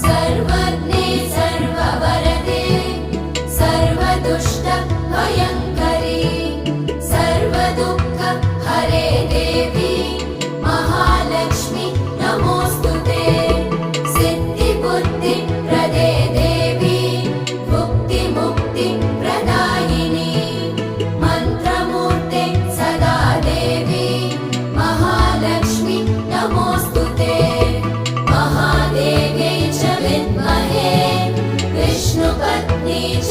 सर्वज्ञे सर्ववरदे सर्वदुष्टभयङ्करी सर्वदुःख हरे देवी महालक्ष्मी नमोऽस्तुते सिद्धिबुद्धिप्रदे देवी भुक्तिमुक्तिप्रदायिनी मन्त्रमूर्ते सदा देवी महालक्ष्मी नमोऽस्तुते महादेव्यै च विद्महे विष्णुपत्नी च